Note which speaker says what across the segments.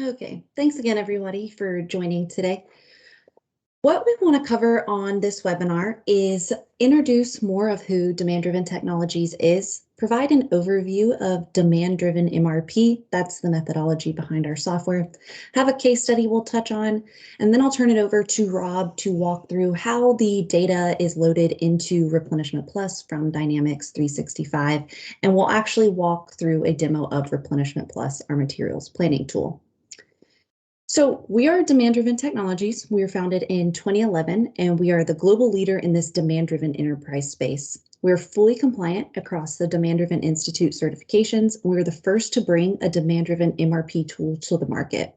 Speaker 1: Okay, thanks again, everybody, for joining today. What we want to cover on this webinar is introduce more of who demand-driven technologies is, provide an overview of demand-driven MRP, that's the methodology behind our software, have a case study we'll touch on, and then I'll turn it over to Rob to walk through how the data is loaded into Replenishment Plus from Dynamics 365, and we'll actually walk through a demo of Replenishment Plus, our materials planning tool. So we are Demand-Driven Technologies. We were founded in 2011, and we are the global leader in this demand-driven enterprise space. We're fully compliant across the Demand-Driven Institute certifications. We were the first to bring a demand-driven MRP tool to the market.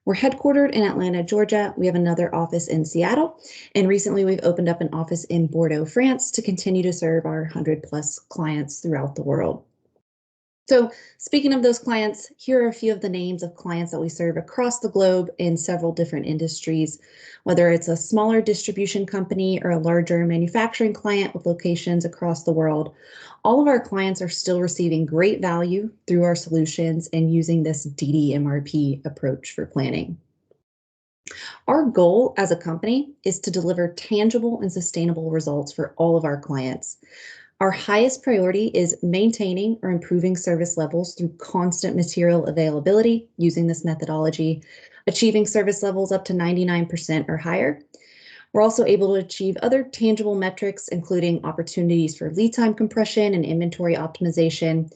Speaker 1: We're headquartered in Atlanta, Georgia. We have another office in Seattle, and recently we've opened up an office in Bordeaux, France to continue to serve our 100+ clients throughout the world. So speaking of those clients, here are a few of the names of clients that we serve across the globe in several different industries, whether it's a smaller distribution company or a larger manufacturing client with locations across the world. All of our clients are still receiving great value through our solutions and using this DDMRP approach for planning. Our goal as a company is to deliver tangible and sustainable results for all of our clients. Our highest priority is maintaining or improving service levels through constant material availability using this methodology, achieving service levels up to 99% or higher. We're also able to achieve other tangible metrics, including opportunities for lead time compression and inventory optimization,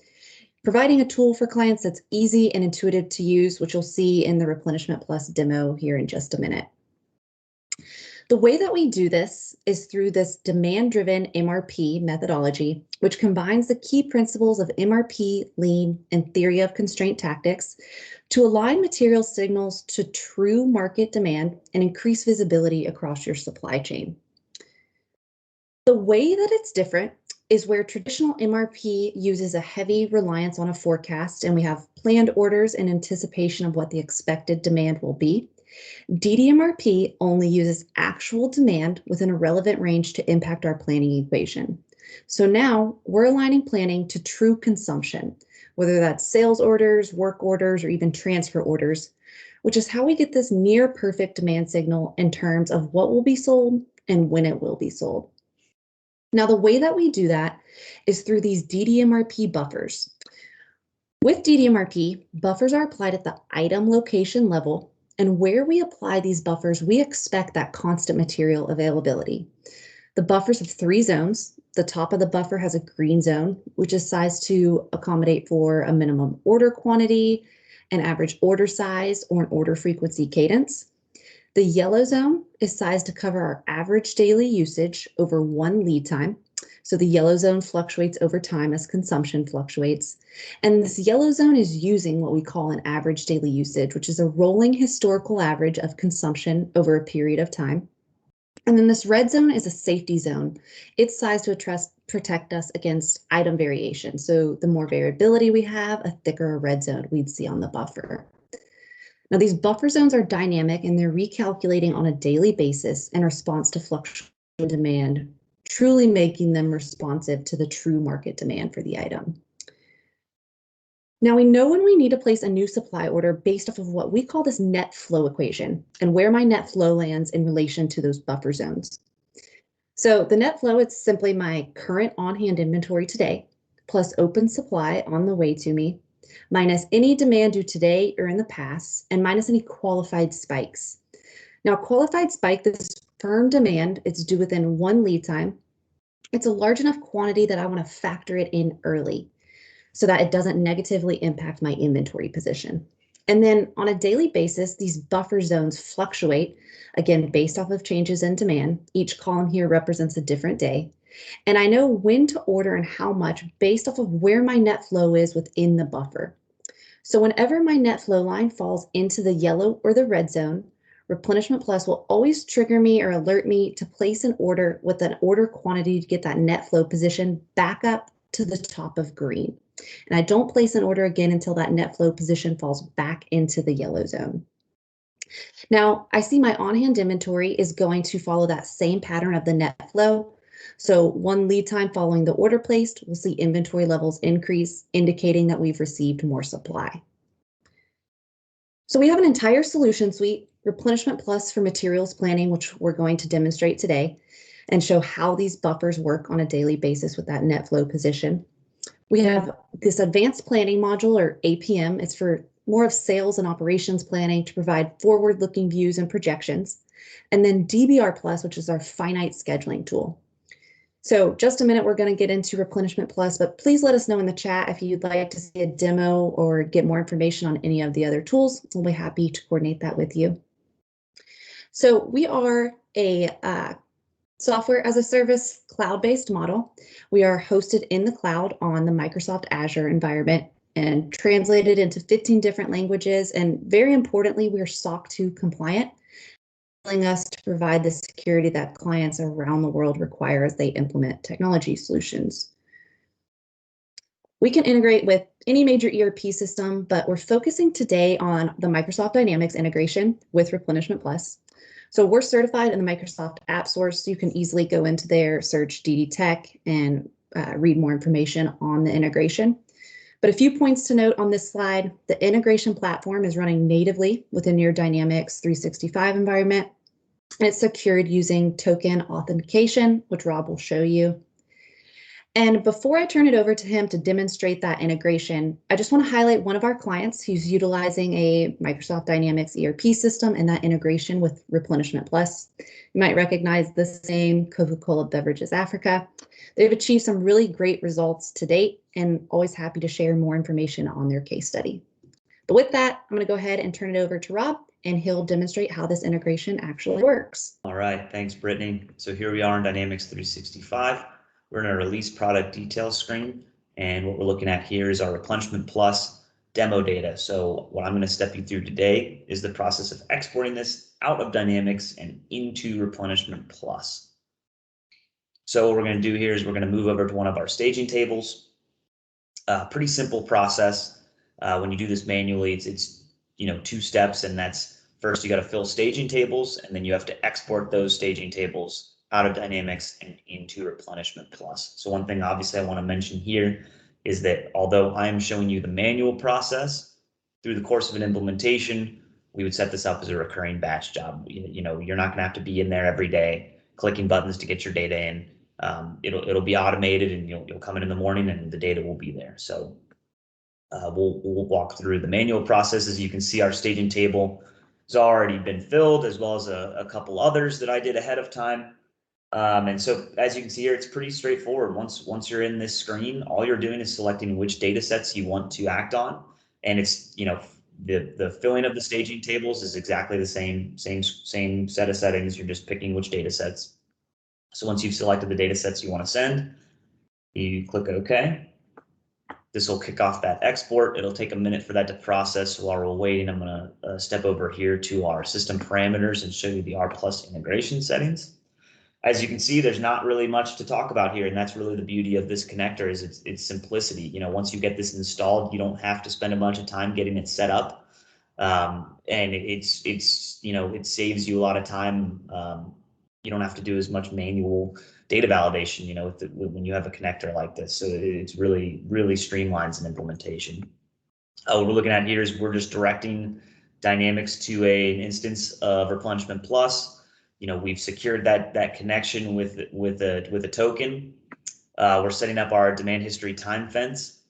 Speaker 1: providing a tool for clients that's easy and intuitive to use, which you'll see in the Replenishment Plus demo here in just a minute. The way that we do this is through this demand-driven MRP methodology, which combines the key principles of MRP, lean, and theory of constraint tactics to align material signals to true market demand and increase visibility across your supply chain. The way that it's different is where traditional MRP uses a heavy reliance on a forecast, and we have planned orders in anticipation of what the expected demand will be. DDMRP only uses actual demand within a relevant range to impact our planning equation. So now we're aligning planning to true consumption, whether that's sales orders, work orders, or even transfer orders, which is how we get this near perfect demand signal in terms of what will be sold and when it will be sold. Now, the way that we do that is through these DDMRP buffers. With DDMRP, buffers are applied at the item location level. And where we apply these buffers, we expect that constant material availability. The buffers have 3 zones. The top of the buffer has a green zone, which is sized to accommodate for a minimum order quantity, an average order size, or an order frequency cadence. The yellow zone is sized to cover our average daily usage over 1 lead time. So the yellow zone fluctuates over time as consumption fluctuates. And this yellow zone is using what we call an average daily usage, which is a rolling historical average of consumption over a period of time. And then this red zone is a safety zone. It's sized to protect us against item variation. So the more variability we have, a thicker red zone we'd see on the buffer. Now, these buffer zones are dynamic and they're recalculating on a daily basis in response to fluctuating demand, truly making them responsive to the true market demand for the item. Now, we know when we need to place a new supply order based off of what we call this net flow equation and where my net flow lands in relation to those buffer zones. So the net flow, it's simply my current on-hand inventory today, plus open supply on the way to me, minus any demand due today or in the past, and minus any qualified spikes. Now, qualified spike, this is firm demand, it's due within 1 lead time. It's a large enough quantity that I want to factor it in early so that it doesn't negatively impact my inventory position. And then on a daily basis, these buffer zones fluctuate, again, based off of changes in demand. Each column here represents a different day. And I know when to order and how much based off of where my net flow is within the buffer. So whenever my net flow line falls into the yellow or the red zone, Replenishment Plus will always trigger me or alert me to place an order with an order quantity to get that net flow position back up to the top of green. And I don't place an order again until that net flow position falls back into the yellow zone. Now, I see my on-hand inventory is going to follow that same pattern of the net flow. So 1 lead time following the order placed, we'll see inventory levels increase, indicating that we've received more supply. So we have an entire solution suite, Replenishment Plus for materials planning, which we're going to demonstrate today and show how these buffers work on a daily basis with that net flow position. We have this advanced planning module, or APM. It's for more of sales and operations planning to provide forward-looking views and projections. And then DBR Plus, which is our finite scheduling tool. So just a minute, we're going to get into Replenishment Plus, but please let us know in the chat if you'd like to see a demo or get more information on any of the other tools. We'll be happy to coordinate that with you. So we are a software as a service cloud-based model. We are hosted in the cloud on the Microsoft Azure environment and translated into 15 different languages. And very importantly, we are SOC 2 compliant, enabling us to provide the security that clients around the world require as they implement technology solutions. We can integrate with any major ERP system, but we're focusing today on the Microsoft Dynamics integration with Replenishment Plus. So we're certified in the Microsoft App Store, so you can easily go into there, search DD Tech, and read more information on the integration. But a few points to note on this slide: the integration platform is running natively within your Dynamics 365 environment, and it's secured using token authentication, which Rob will show you. And before I turn it over to him to demonstrate that integration, I just want to highlight one of our clients who's utilizing a Microsoft Dynamics ERP system and that integration with Replenishment Plus. You might recognize the same Coca-Cola Beverages Africa. They've achieved some really great results to date, and always happy to share more information on their case study. But with that, I'm going to go ahead and turn it over to Rob, and he'll demonstrate how this integration actually works.
Speaker 2: All right, thanks, Brittany. So here we are in Dynamics 365. We're in a release product details screen, and what we're looking at here is our Replenishment Plus demo data. So what I'm going to step you through today is the process of exporting this out of Dynamics and into Replenishment Plus. So what we're going to do here is we're going to move over to one of our staging tables. Pretty simple process. When you do this manually, it's two steps, and that's first you got to fill staging tables, and then you have to export those staging tables out of Dynamics and into Replenishment Plus. So one thing obviously I want to mention here is that although I'm showing you the manual process, through the course of an implementation, we would set this up as a recurring batch job. You're not going to have to be in there every day clicking buttons to get your data in. It'll be automated, and you'll come in the morning and the data will be there. So we'll walk through the manual process. As you can see, our staging table has already been filled, as well as a couple others that I did ahead of time. And so as you can see here, it's pretty straightforward. Once you're in this screen, all you're doing is selecting which data sets you want to act on. And it's, the filling of the staging tables is exactly the same set of settings. You're just picking which data sets. So once you've selected the data sets you want to send, you click OK. This will kick off that export. It'll take a minute for that to process. So while we're waiting, I'm going to step over here to our system parameters and show you the R+ integration settings. As you can see, there's not really much to talk about here, and that's really the beauty of this connector is its simplicity. Once you get this installed, you don't have to spend a bunch of time getting it set up, and it saves you a lot of time. You don't have to do as much manual data validation, when you have a connector like this. So it's really streamlines an implementation. What we're looking at here is we're just directing Dynamics to an instance of Replenishment Plus. We've secured that connection with a token. We're setting up our demand history time fence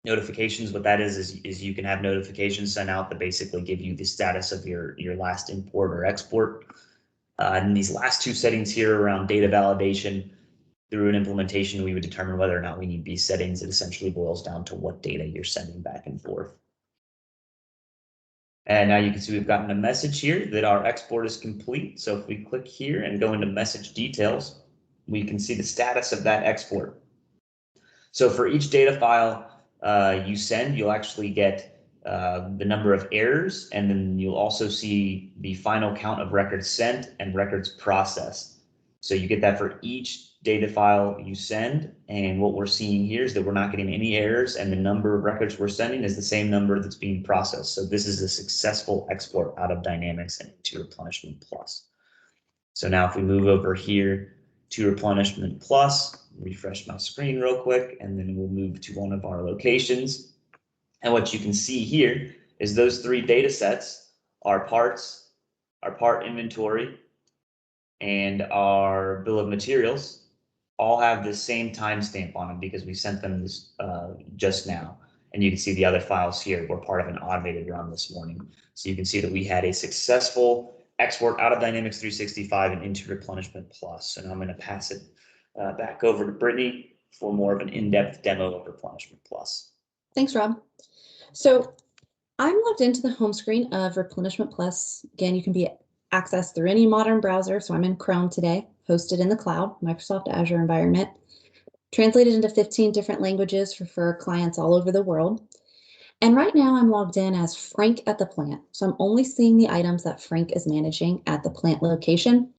Speaker 2: notifications. What that is you can have notifications sent out that basically give you the status of your last import or export. And these last two settings here around data validation, through an implementation, we would determine whether or not we need these settings. It essentially boils down to what data you're sending back and forth. And now you can see we've gotten a message here that our export is complete. So if we click here and go into message details, we can see the status of that export. So for each data file you send, you'll actually get the number of errors, and then you'll also see the final count of records sent and records processed. So you get that for each data file you send, and what we're seeing here is that we're not getting any errors, and the number of records we're sending is the same number that's being processed. So this is a successful export out of Dynamics and into Replenishment Plus. So now if we move over here to Replenishment Plus, refresh my screen real quick, and then we'll move to one of our locations. And what you can see here is those three data sets, our parts, our part inventory, and our bill of materials, all have the same timestamp on them because we sent them this just now. And you can see the other files here were part of an automated run this morning. So you can see that we had a successful export out of Dynamics 365 and into Replenishment Plus. And I'm going to pass it back over to Brittany for more of an in-depth demo of Replenishment Plus.
Speaker 1: Thanks, Rob. So I'm logged into the home screen of Replenishment Plus. Again, you can be accessed through any modern browser. So I'm in Chrome today, hosted in the cloud, Microsoft Azure environment, translated into 15 different languages for clients all over the world. And right now I'm logged in as Frank at the plant. So I'm only seeing the items that Frank is managing at the plant location.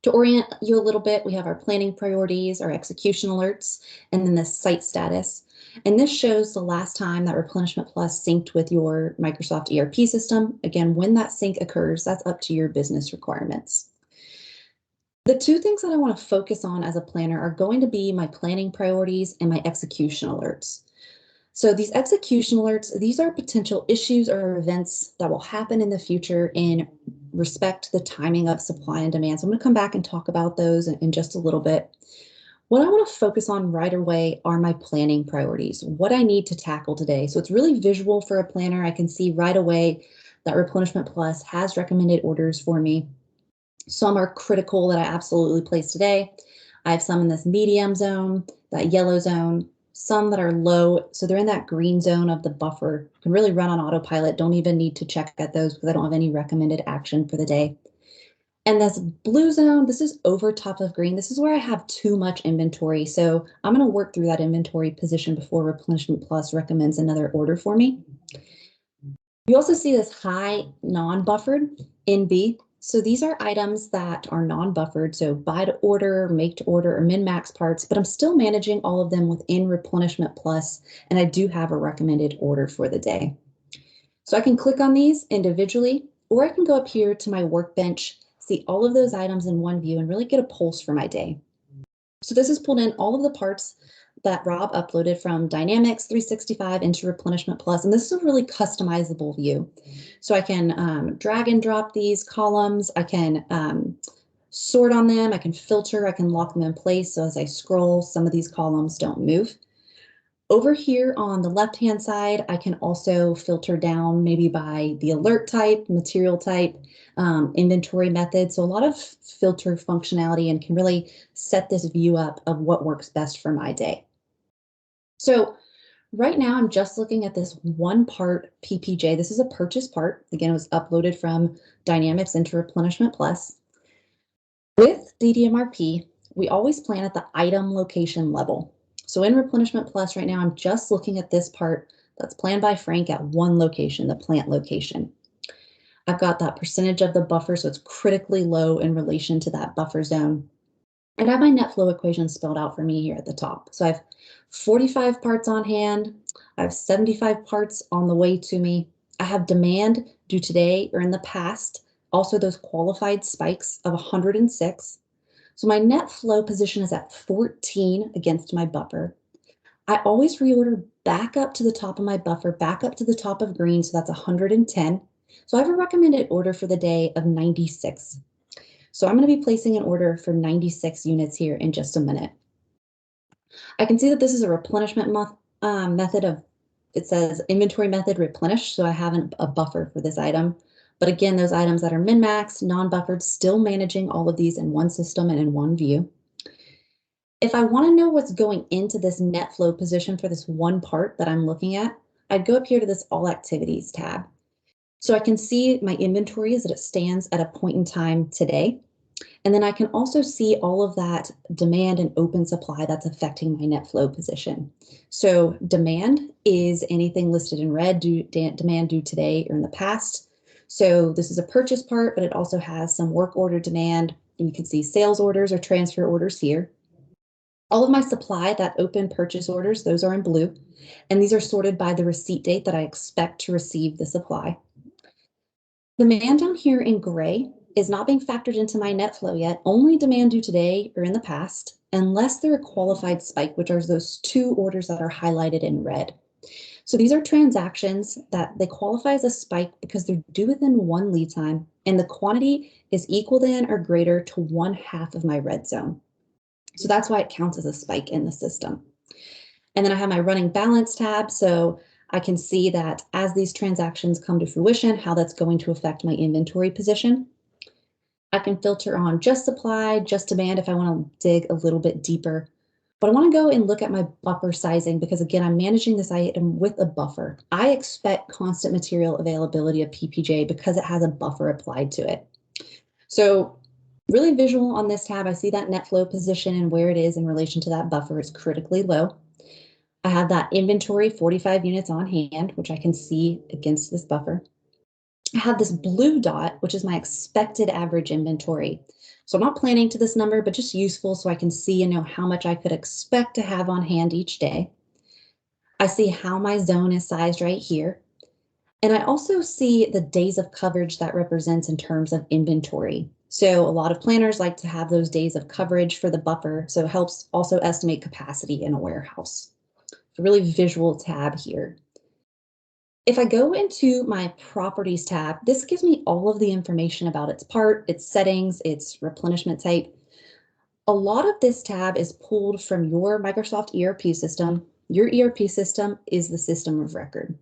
Speaker 1: To orient you a little bit, we have our planning priorities, our execution alerts, and then the site status. And this shows the last time that Replenishment Plus synced with your Microsoft ERP system. Again, when that sync occurs, that's up to your business requirements. The two things that I want to focus on as a planner are going to be my planning priorities and my execution alerts. So these execution alerts, these are potential issues or events that will happen in the future in respect to the timing of supply and demand. So I'm going to come back and talk about those in just a little bit. What I want to focus on right away are my planning priorities, what I need to tackle today. So it's really visual for a planner. I can see right away that Replenishment Plus has recommended orders for me. Some are critical that I absolutely place today. I have some in this medium zone, that yellow zone, some that are low. So they're in that green zone of the buffer. Can really run on autopilot. Don't even need to check at those because I don't have any recommended action for the day. And this blue zone, this is over top of green. This is where I have too much inventory. So I'm going to work through that inventory position before Replenishment Plus recommends another order for me. You also see this high non-buffered in B. So these are items that are non-buffered, so buy to order, make to order, or min-max parts, but I'm still managing all of them within Replenishment Plus, and I do have a recommended order for the day. So I can click on these individually, or I can go up here to my Workbench, see all of those items in one view, and really get a pulse for my day. So this has pulled in all of the parts that Rob uploaded from Dynamics 365 into Replenishment Plus, and this is a really customizable view. So I can drag and drop these columns, I can sort on them, I can filter, I can lock them in place. So as I scroll, some of these columns don't move. Over here on the left-hand side, I can also filter down maybe by the alert type, material type, inventory method. So a lot of filter functionality and can really set this view up of what works best for my day. So right now I'm just looking at this one part PPJ. This is a purchase part. Again, it was uploaded from Dynamics into Replenishment Plus. With DDMRP, we always plan at the item location level. So in Replenishment Plus right now, I'm just looking at this part that's planned by Frank at one location, the plant location. I've got that percentage of the buffer, so it's critically low in relation to that buffer zone. And I have my net flow equation spelled out for me here at the top. So I have 45 parts on hand. I have 75 parts on the way to me. I have demand due today or in the past. Also those qualified spikes of 106. So my net flow position is at 14 against my buffer. I always reorder back up to the top of my buffer, back up to the top of green, so that's 110. So I have a recommended order for the day of 96. So I'm going to be placing an order for 96 units here in just a minute. I can see that this is a replenishment method of, it says inventory method replenish, so I have a buffer for this item. But again, those items that are min-max, non-buffered, still managing all of these in one system and in one view. If I want to know what's going into this net flow position for this one part that I'm looking at, I'd go up here to this All Activities tab. So I can see my inventory as it stands at a point in time today. And then I can also see all of that demand and open supply that's affecting my net flow position. So demand is anything listed in red, demand due today or in the past. So this is a purchase part, but it also has some work order demand. And you can see sales orders or transfer orders here. All of my supply, that open purchase orders, those are in blue. And these are sorted by the receipt date that I expect to receive the supply. Demand down here in gray is not being factored into my net flow yet, only demand due today or in the past, unless they're a qualified spike, which are those two orders that are highlighted in red. So these are transactions that they qualify as a spike because they're due within one lead time and the quantity is equal than or greater to 1/2 of my red zone. So that's why it counts as a spike in the system. And then I have my running balance tab. So I can see that as these transactions come to fruition, how that's going to affect my inventory position. I can filter on just supply, just demand if I want to dig a little bit deeper. But I want to go and look at my buffer sizing because again, I'm managing this item with a buffer. I expect constant material availability of PPJ because it has a buffer applied to it. So really visual on this tab, I see that net flow position and where it is in relation to that buffer is critically low. I have that inventory 45 units on hand, which I can see against this buffer. I have this blue dot, which is my expected average inventory. So I'm not planning to this number, but just useful so I can see and know how much I could expect to have on hand each day. I see how my zone is sized right here. And I also see the days of coverage that represents in terms of inventory. So a lot of planners like to have those days of coverage for the buffer. So it helps also estimate capacity in a warehouse. It's a really visual tab here. If I go into my properties tab, this gives me all of the information about its part, its settings, its replenishment type. A lot of this tab is pulled from your Microsoft ERP system. Your ERP system is the system of record.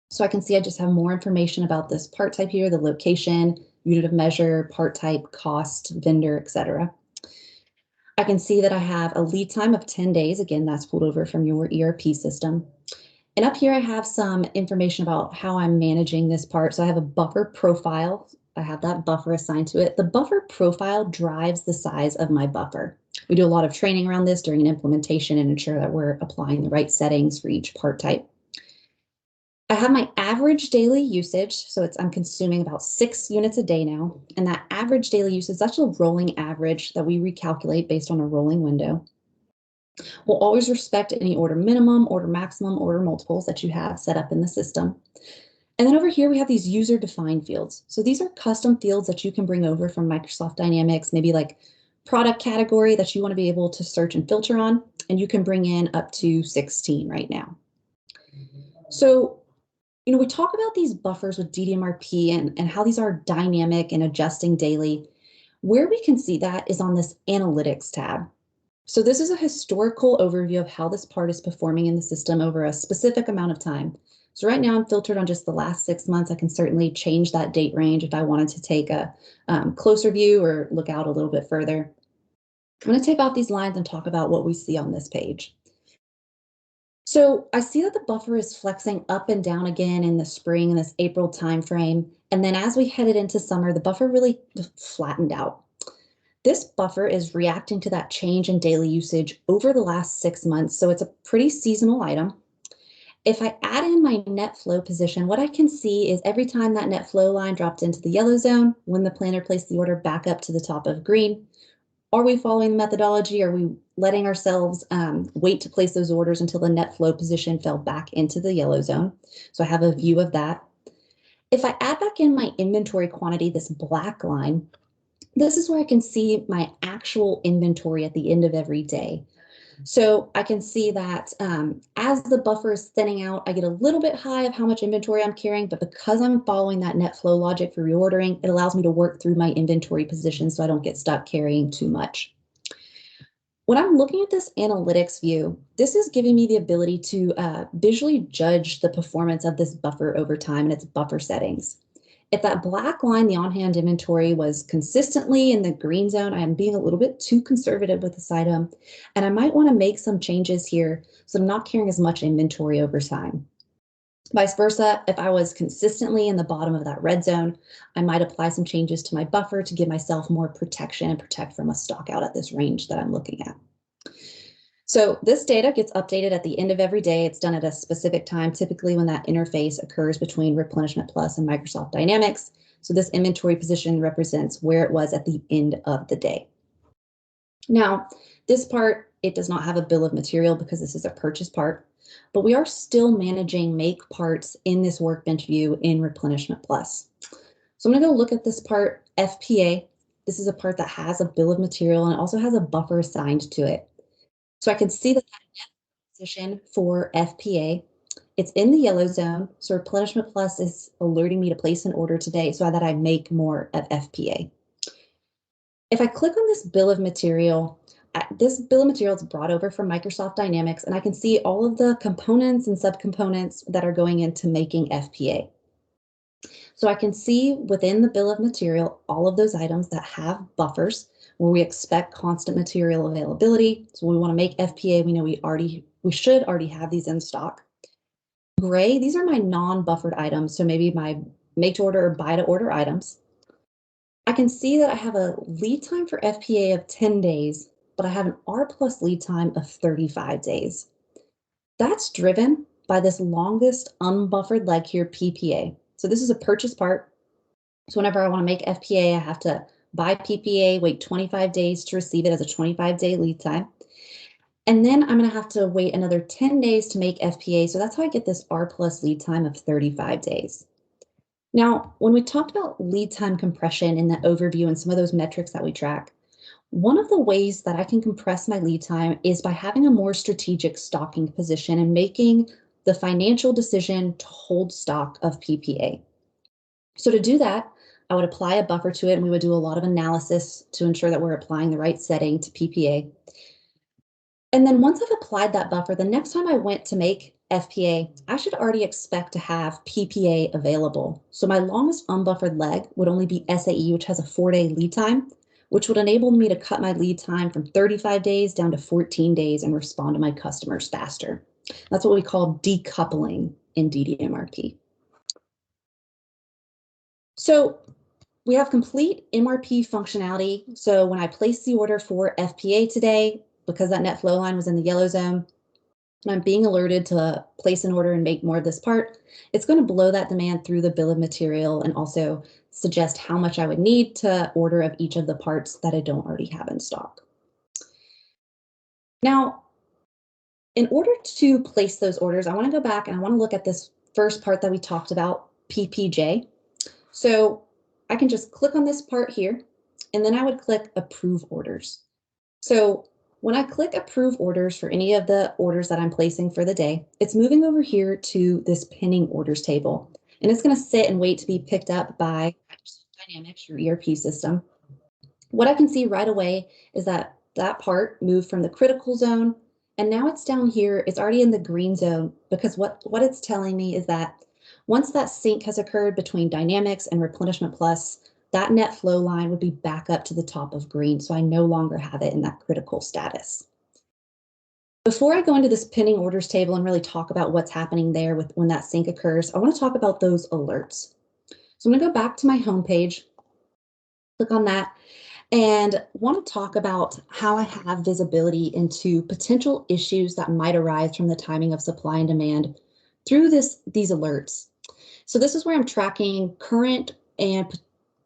Speaker 1: So I can see I just have more information about this part type here, the location, unit of measure, part type, cost, vendor, etc. I can see that I have a lead time of 10 days. Again, that's pulled over from your ERP system. And up here, I have some information about how I'm managing this part. So I have a buffer profile. I have that buffer assigned to it. The buffer profile drives the size of my buffer. We do a lot of training around this during an implementation and ensure that we're applying the right settings for each part type. I have my average daily usage. So I'm consuming about 6 units a day now. And that average daily usage, that's a rolling average that we recalculate based on a rolling window. We'll always respect any order minimum, order maximum, order multiples that you have set up in the system. And then over here, we have these user defined fields. So these are custom fields that you can bring over from Microsoft Dynamics, maybe like product category that you want to be able to search and filter on, and you can bring in up to 16 right now. So, we talk about these buffers with DDMRP and how these are dynamic and adjusting daily. Where we can see that is on this analytics tab. So this is a historical overview of how this part is performing in the system over a specific amount of time. So right now I'm filtered on just the last 6 months. I can certainly change that date range if I wanted to take a closer view or look out a little bit further. I'm going to take off these lines and talk about what we see on this page. So I see that the buffer is flexing up and down again in the spring in this April timeframe. And then as we headed into summer, the buffer really flattened out. This buffer is reacting to that change in daily usage over the last 6 months, so it's a pretty seasonal item. If I add in my net flow position, what I can see is every time that net flow line dropped into the yellow zone, when the planner placed the order back up to the top of green, are we following the methodology? Are we letting ourselves wait to place those orders until the net flow position fell back into the yellow zone? So I have a view of that. If I add back in my inventory quantity, this black line, this is where I can see my actual inventory at the end of every day. So I can see that as the buffer is thinning out, I get a little bit high of how much inventory I'm carrying, but because I'm following that net flow logic for reordering, it allows me to work through my inventory position so I don't get stuck carrying too much. When I'm looking at this analytics view, this is giving me the ability to visually judge the performance of this buffer over time and its buffer settings. If that black line, the on-hand inventory, was consistently in the green zone, I am being a little bit too conservative with this item, and I might want to make some changes here so I'm not carrying as much inventory over time. Vice versa, if I was consistently in the bottom of that red zone, I might apply some changes to my buffer to give myself more protection and protect from a stock out at this range that I'm looking at. So this data gets updated at the end of every day. It's done at a specific time, typically when that interface occurs between Replenishment Plus and Microsoft Dynamics. So this inventory position represents where it was at the end of the day. Now, this part, it does not have a bill of material because this is a purchase part, but we are still managing make parts in this Workbench view in Replenishment Plus. So I'm going to go look at this part, FPA. This is a part that has a bill of material and it also has a buffer assigned to it. So I can see that net position for FPA It's in the yellow zone, so Replenishment Plus is alerting me to place an order today so that I make more of FPA. If I click on this bill of material, this bill of material is brought over from Microsoft Dynamics, and I can see all of the components and subcomponents that are going into making FPA. So I can see within the bill of material all of those items that have buffers where we expect constant material availability. So we want to make FPA, we know we should already have these in stock. Gray, these are my non-buffered items, so maybe my make to order or buy to order items. I can see that I have a lead time for FPA of 10 days, but I have an R plus lead time of 35 days. That's driven by this longest unbuffered leg here, PPA. So this is a purchase part. So whenever I want to make FPA, I have to buy PPA, wait 25 days to receive it as a 25-day lead time. And then I'm going to have to wait another 10 days to make FPA. So that's how I get this R plus lead time of 35 days. Now, when we talked about lead time compression in the overview and some of those metrics that we track, one of the ways that I can compress my lead time is by having a more strategic stocking position and making the financial decision to hold stock of PPA. So to do that, I would apply a buffer to it, and we would do a lot of analysis to ensure that we're applying the right setting to PPA. And then once I've applied that buffer, the next time I went to make FPA, I should already expect to have PPA available. So my longest unbuffered leg would only be SAE, which has a 4-day lead time, which would enable me to cut my lead time from 35 days down to 14 days and respond to my customers faster. That's what we call decoupling in DDMRP. So we have complete MRP functionality. So when I place the order for FPA today, because that net flow line was in the yellow zone, and I'm being alerted to place an order and make more of this part, it's going to blow that demand through the bill of material and also suggest how much I would need to order of each of the parts that I don't already have in stock. Now, in order to place those orders, I want to go back and I want to look at this first part that we talked about, PPJ. So I can just click on this part here, and then I would click Approve Orders. So when I click Approve Orders for any of the orders that I'm placing for the day, it's moving over here to this pending orders table, and it's going to sit and wait to be picked up by Microsoft Dynamics, your ERP system. What I can see right away is that that part moved from the critical zone, and now it's down here. It's already in the green zone because what it's telling me is that once that sync has occurred between Dynamics and Replenishment Plus, that net flow line would be back up to the top of green, so I no longer have it in that critical status. Before I go into this pending orders table and really talk about what's happening there with when that sync occurs, I want to talk about those alerts. So I'm going to go back to my home page, click on that, and want to talk about how I have visibility into potential issues that might arise from the timing of supply and demand through these alerts. So this is where I'm tracking current and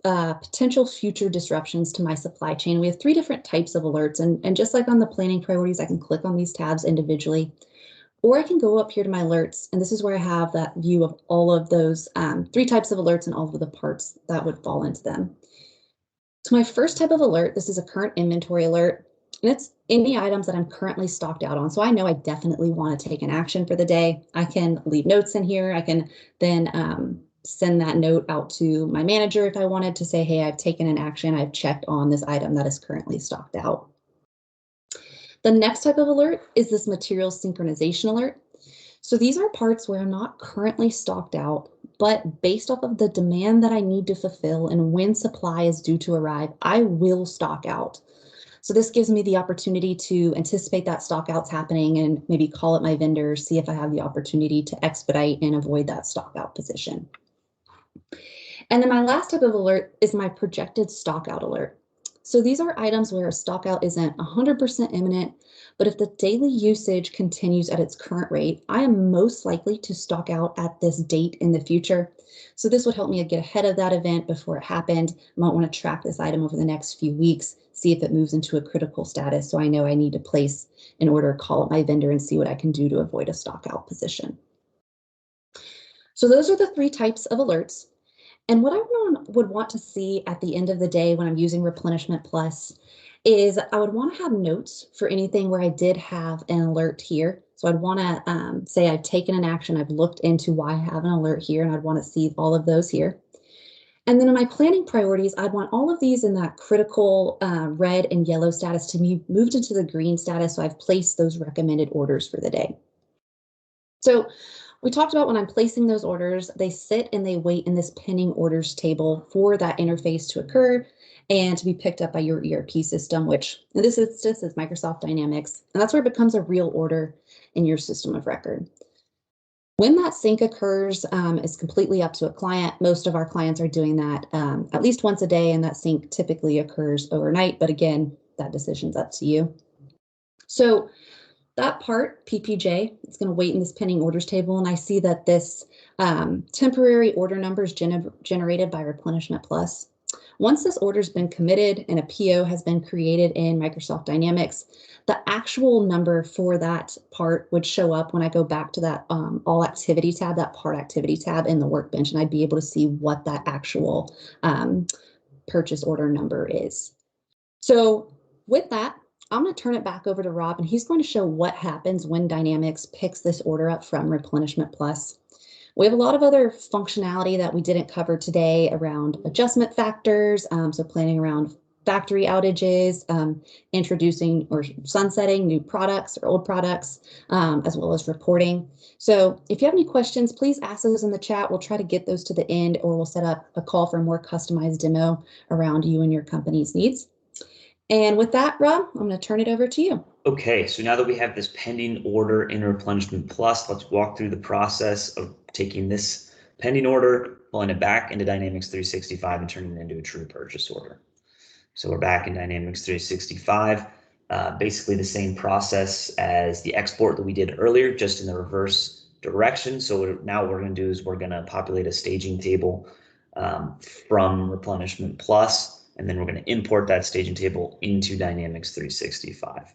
Speaker 1: potential future disruptions to my supply chain. We have 3 different types of alerts, and just like on the planning priorities, I can click on these tabs individually, or I can go up here to my alerts, and this is where I have that view of all of those 3 types of alerts and all of the parts that would fall into them. So my first type of alert, this is a current inventory alert, and it's any items that I'm currently stocked out on. So I know I definitely want to take an action for the day. I can leave notes in here. I can then send that note out to my manager if I wanted to say, hey, I've taken an action. I've checked on this item that is currently stocked out. The next type of alert is this material synchronization alert. So these are parts where I'm not currently stocked out, but based off of the demand that I need to fulfill and when supply is due to arrive, I will stock out. So this gives me the opportunity to anticipate that stock out's happening and maybe call up my vendor, see if I have the opportunity to expedite and avoid that stock out position. And then my last type of alert is my projected stock out alert. So these are items where a stock out isn't 100% imminent, but if the daily usage continues at its current rate, I am most likely to stock out at this date in the future. So this would help me get ahead of that event before it happened. I might want to track this item over the next few weeks, see if it moves into a critical status, so I know I need to place an order, call up my vendor, and see what I can do to avoid a stock out position. So those are the 3 types of alerts. And what I would want to see at the end of the day when I'm using Replenishment Plus is I would want to have notes for anything where I did have an alert here. So I'd want to say I've taken an action, I've looked into why I have an alert here, and I'd want to see all of those here. And then in my planning priorities, I'd want all of these in that critical red and yellow status to be moved into the green status. So I've placed those recommended orders for the day. So we talked about when I'm placing those orders, they sit and they wait in this pending orders table for that interface to occur and to be picked up by your ERP system, which in this instance is Microsoft Dynamics. And that's where it becomes a real order in your system of record. When that sync occurs, is completely up to a client. Most of our clients are doing that at least once a day, and that sync typically occurs overnight. But again, that decision's up to you. So that part, PPJ, it's going to wait in this pending orders table, and I see that this temporary order number is generated by Replenishment Plus. Once this order's been committed and a PO has been created in Microsoft Dynamics, the actual number for that part would show up when I go back to that all activity tab, that part activity tab in the Workbench, and I'd be able to see what that actual purchase order number is. So with that, I'm going to turn it back over to Rob, and he's going to show what happens when Dynamics picks this order up from Replenishment Plus. We have a lot of other functionality that we didn't cover today around adjustment factors, so planning around factory outages, introducing or sunsetting new products or old products, as well as reporting. So if you have any questions, please ask those in the chat. We'll try to get those to the end, or we'll set up a call for a more customized demo around you and your company's needs. And with that, Rob, I'm going to turn it over to you.
Speaker 2: Okay, so now that we have this pending order in Replenishment Plus, let's walk through the process of taking this pending order, pulling it back into Dynamics 365 and turning it into a true purchase order. So we're back in Dynamics 365, basically the same process as the export that we did earlier, just in the reverse direction. So now what we're going to do is we're going to populate a staging table from Replenishment Plus, and then we're going to import that staging table into Dynamics 365.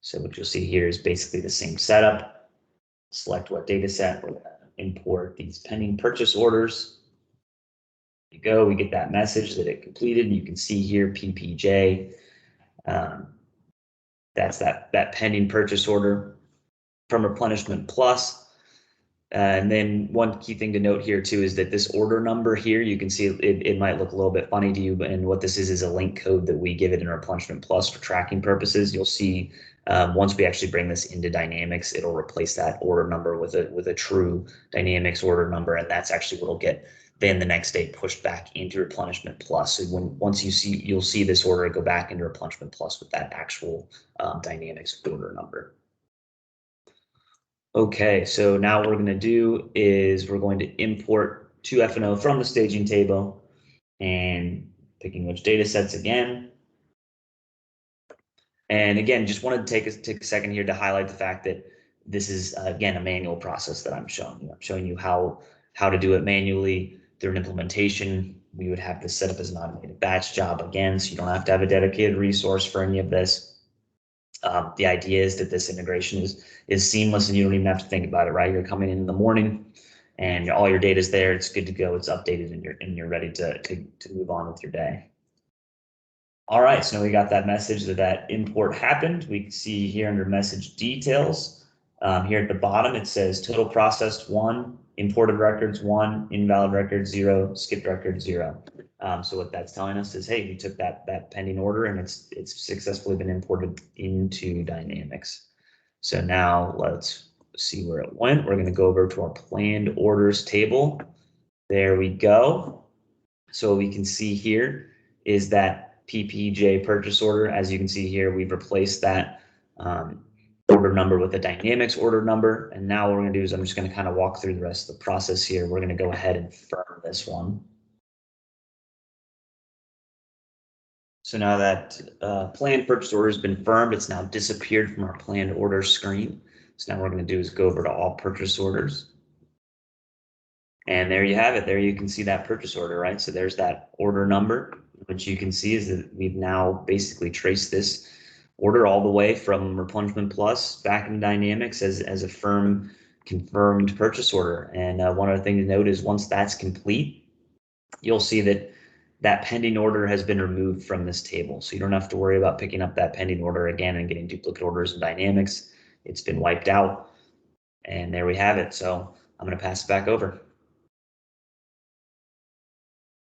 Speaker 2: So what you'll see here is basically the same setup. Select what data set. We're going to import these pending purchase orders. There you go. We get that message that it completed. You can see here PPJ. That's that pending purchase order from Replenishment Plus. And then one key thing to note here too is that this order number here, you can see it might look a little bit funny to you, and what this is a link code that we give it in Replenishment Plus for tracking purposes. You'll see once we actually bring this into Dynamics, it'll replace that order number with a true Dynamics order number, and that's actually what'll get then the next day pushed back into Replenishment Plus. So once you'll see this order go back into Replenishment Plus with that actual Dynamics order number. Okay, so now what we're going to do is we're going to import to F&O from the staging table, and picking which data sets again. And again, just wanted to take a second here to highlight the fact that this is, again, a manual process that I'm showing you. I'm showing you how to do it manually through an implementation. We would have this set up as an automated batch job again, so you don't have to have a dedicated resource for any of this. The idea is that this integration is seamless, and you don't even have to think about it, right? You're coming in the morning and all your data is there. It's good to go. It's updated, and you're ready to move on with your day. All right, so now we got that message that import happened. We can see here under message details, here at the bottom, it says total processed 1, imported records 1, invalid records 0, skipped records 0. So what that's telling us is, hey, we took that pending order and it's successfully been imported into Dynamics. So now let's see where it went. We're going to go over to our planned orders table. There we go. So what we can see here is that PPJ purchase order. As you can see here, we've replaced that order number with a Dynamics order number. And now what we're going to do is I'm just going to kind of walk through the rest of the process here. We're going to go ahead and firm this one. So now that planned purchase order has been firmed, it's now disappeared from our planned order screen. So now what we're going to do is go over to all purchase orders. And there you have it. There you can see that purchase order, right? So there's that order number, which you can see is that we've now basically traced this order all the way from Replenishment Plus back in Dynamics as a firm confirmed purchase order. And one other thing to note is once that's complete, you'll see that that pending order has been removed from this table. So you don't have to worry about picking up that pending order again and getting duplicate orders in Dynamics. It's been wiped out. And there we have it. So I'm going to pass it back over.